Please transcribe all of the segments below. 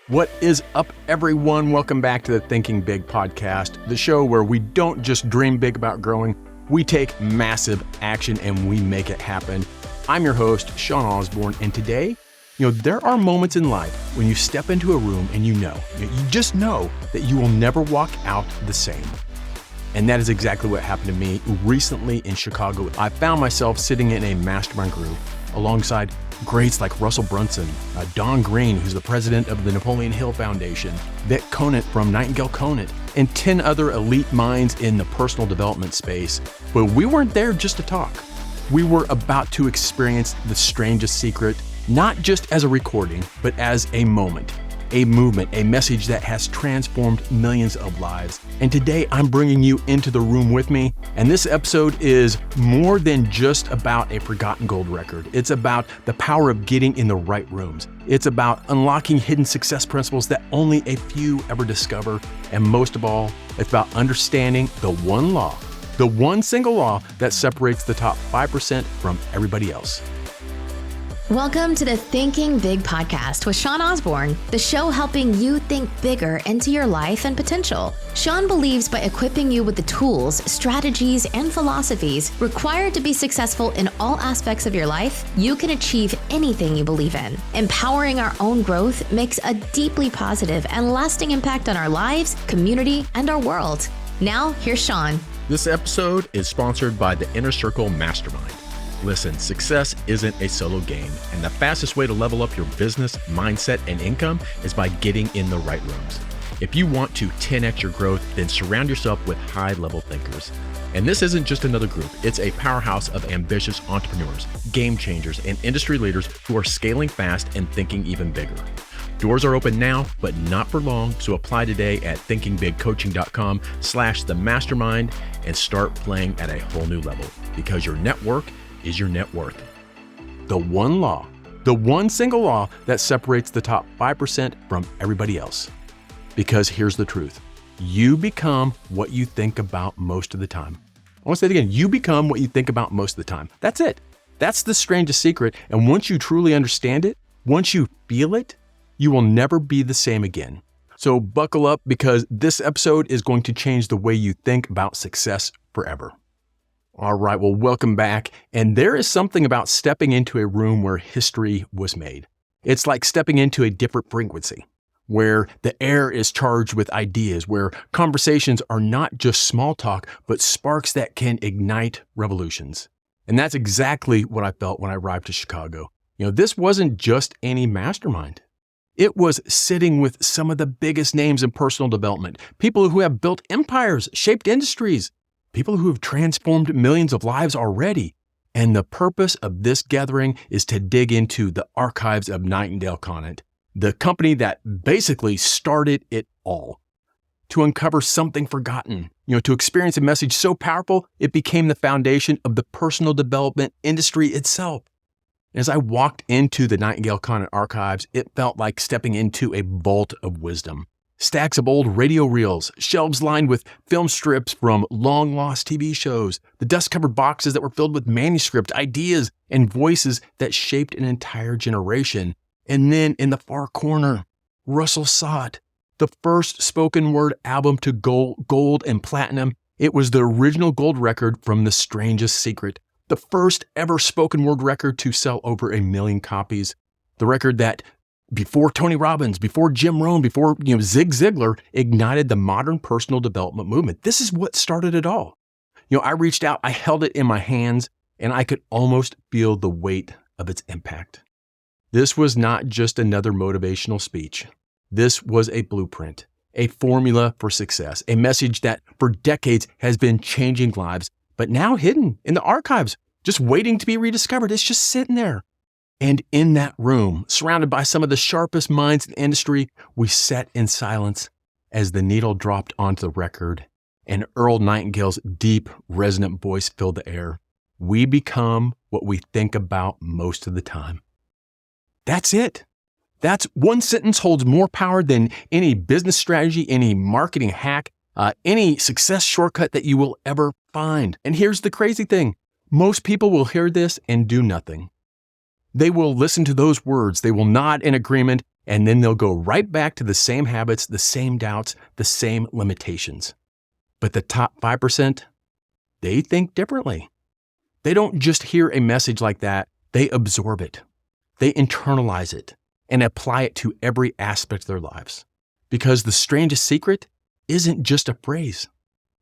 What is up, everyone? Welcome back to the Thinking Big podcast, the show where we don't just dream big about growing, we take massive action and we make it happen. I'm your host, Sean Osborne, and today, there are moments in life when you step into a room and you just know that you will never walk out the same. And that is exactly what happened to me recently in Chicago. I found myself sitting in a mastermind group alongside greats like Russell Brunson, Don Green, who's the president of the Napoleon Hill Foundation, Vic Conant from Nightingale Conant, and 10 other elite minds in the personal development space. But we weren't there just to talk. We were about to experience the strangest secret, not just as a recording, but as a moment, a movement, a message that has transformed millions of lives. And today I'm bringing you into the room with me. And this episode is more than just about a forgotten gold record. It's about the power of getting in the right rooms. It's about unlocking hidden success principles that only a few ever discover. And most of all, it's about understanding the one law, the one single law that separates the top 5% from everybody else. Welcome to the Thinking Big podcast with Sean Osborne, the show helping you think bigger into your life and potential. Sean believes by equipping you with the tools, strategies, and philosophies required to be successful in all aspects of your life, you can achieve anything you believe in. Empowering our own growth makes a deeply positive and lasting impact on our lives, community, and our world. Now, here's Sean. This episode is sponsored by the Inner Circle Mastermind. Listen, success isn't a solo game, and the fastest way to level up your business, mindset, and income is by getting in the right rooms. If you want to 10x your growth, then surround yourself with high-level thinkers. And this isn't just another group, it's a powerhouse of ambitious entrepreneurs, game changers, and industry leaders who are scaling fast and thinking even bigger. Doors are open now, but not for long, so apply today at thinkingbigcoaching.com/themastermind and start playing at a whole new level, because your network is your net worth. The one law, the one single law that separates the top 5% from everybody else. Because here's the truth. You become what you think about most of the time. I want to say it again. You become what you think about most of the time. That's it. That's the strangest secret. And once you truly understand it, once you feel it, you will never be the same again. So buckle up, because this episode is going to change the way you think about success forever. All right, well, welcome back. And there is something about stepping into a room where history was made. It's like stepping into a different frequency, where the air is charged with ideas, where conversations are not just small talk, but sparks that can ignite revolutions. And that's exactly what I felt when I arrived to Chicago. This wasn't just any mastermind. It was sitting with some of the biggest names in personal development, people who have built empires, shaped industries, people who have transformed millions of lives already. And the purpose of this gathering is to dig into the archives of Nightingale Conant, the company that basically started it all, to uncover something forgotten, to experience a message so powerful, it became the foundation of the personal development industry itself. As I walked into the Nightingale Conant archives, it felt like stepping into a vault of wisdom. Stacks of old radio reels, shelves lined with film strips from long-lost TV shows, the dust-covered boxes that were filled with manuscript, ideas, and voices that shaped an entire generation. And then in the far corner, Russell saw it. The first spoken word album to go gold and platinum. It was the original gold record from The Strangest Secret. The first ever spoken word record to sell over 1 million copies. The record that, before Tony Robbins, before Jim Rohn, before Zig Ziglar, ignited the modern personal development movement. This is what started it all. I reached out, I held it in my hands, and I could almost feel the weight of its impact. This was not just another motivational speech. This was a blueprint, a formula for success, a message that for decades has been changing lives, but now hidden in the archives, just waiting to be rediscovered. It's just sitting there. And in that room, surrounded by some of the sharpest minds in the industry, we sat in silence as the needle dropped onto the record and Earl Nightingale's deep, resonant voice filled the air. We become what we think about most of the time. That's it. That's one sentence holds more power than any business strategy, any marketing hack, any success shortcut that you will ever find. And here's the crazy thing. Most people will hear this and do nothing. They will listen to those words. They will nod in agreement, And then they'll go right back to the same habits, the same doubts, the same limitations. But the top 5%, they think differently. They don't just hear a message like that, they absorb it. They internalize it and apply it to every aspect of their lives. Because the strangest secret isn't just a phrase.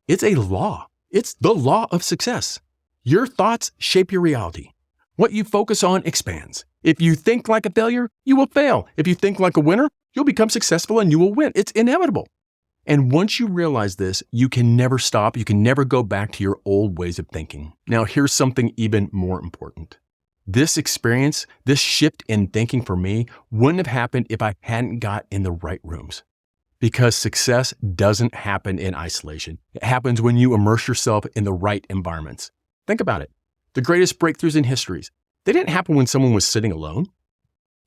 It's a law. It's the law of success. Your thoughts shape your reality. What you focus on expands. If you think like a failure, you will fail. If you think like a winner, you'll become successful and you will win. It's inevitable. And once you realize this, you can never stop. You can never go back to your old ways of thinking. Now, here's something even more important. This experience, this shift in thinking for me, wouldn't have happened if I hadn't got in the right rooms. Because success doesn't happen in isolation. It happens when you immerse yourself in the right environments. Think about it. The greatest breakthroughs in history, they didn't happen when someone was sitting alone.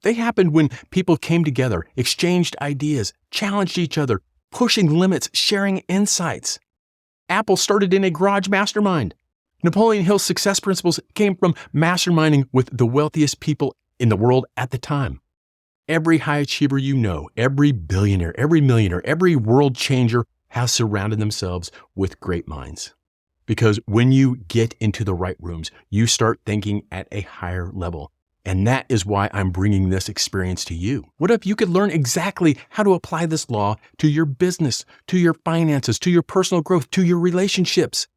They happened when people came together, exchanged ideas, challenged each other, pushing limits, sharing insights. Apple started in a garage mastermind. Napoleon Hill's success principles came from masterminding with the wealthiest people in the world at the time. Every high achiever you know, every billionaire, every millionaire, every world changer has surrounded themselves with great minds. Because when you get into the right rooms, you start thinking at a higher level. And that is why I'm bringing this experience to you. What if you could learn exactly how to apply this law to your business, to your finances, to your personal growth, to your relationships?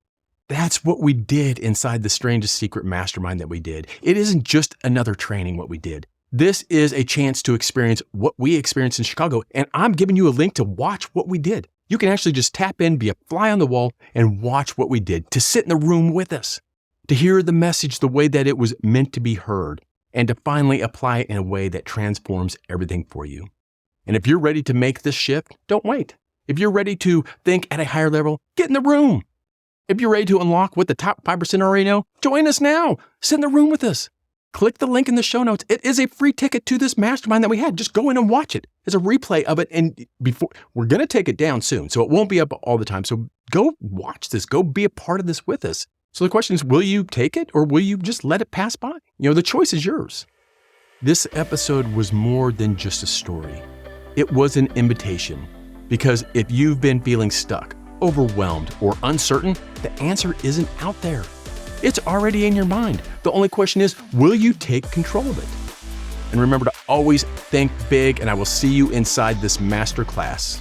That's what we did inside the Strangest Secret mastermind that we did. It isn't just another training what we did. This is a chance to experience what we experienced in Chicago, and I'm giving you a link to watch what we did. You can actually just tap in, be a fly on the wall, and watch what we did, to sit in the room with us, to hear the message the way that it was meant to be heard, and to finally apply it in a way that transforms everything for you. And if you're ready to make this shift, don't wait. If you're ready to think at a higher level, get in the room. If you're ready to unlock what the top 5% already know, join us now. Sit in the room with us. Click the link in the show notes. It is a free ticket to this mastermind that we had. Just go in and watch it. It's a replay of it. And we're going to take it down soon, so it won't be up all the time. So go watch this. Go be a part of this with us. So the question is, will you take it or will you just let it pass by? The choice is yours. This episode was more than just a story. It was an invitation. Because if you've been feeling stuck, overwhelmed, or uncertain, the answer isn't out there. It's already in your mind. The only question is, will you take control of it? And remember to always think big, and I will see you inside this masterclass.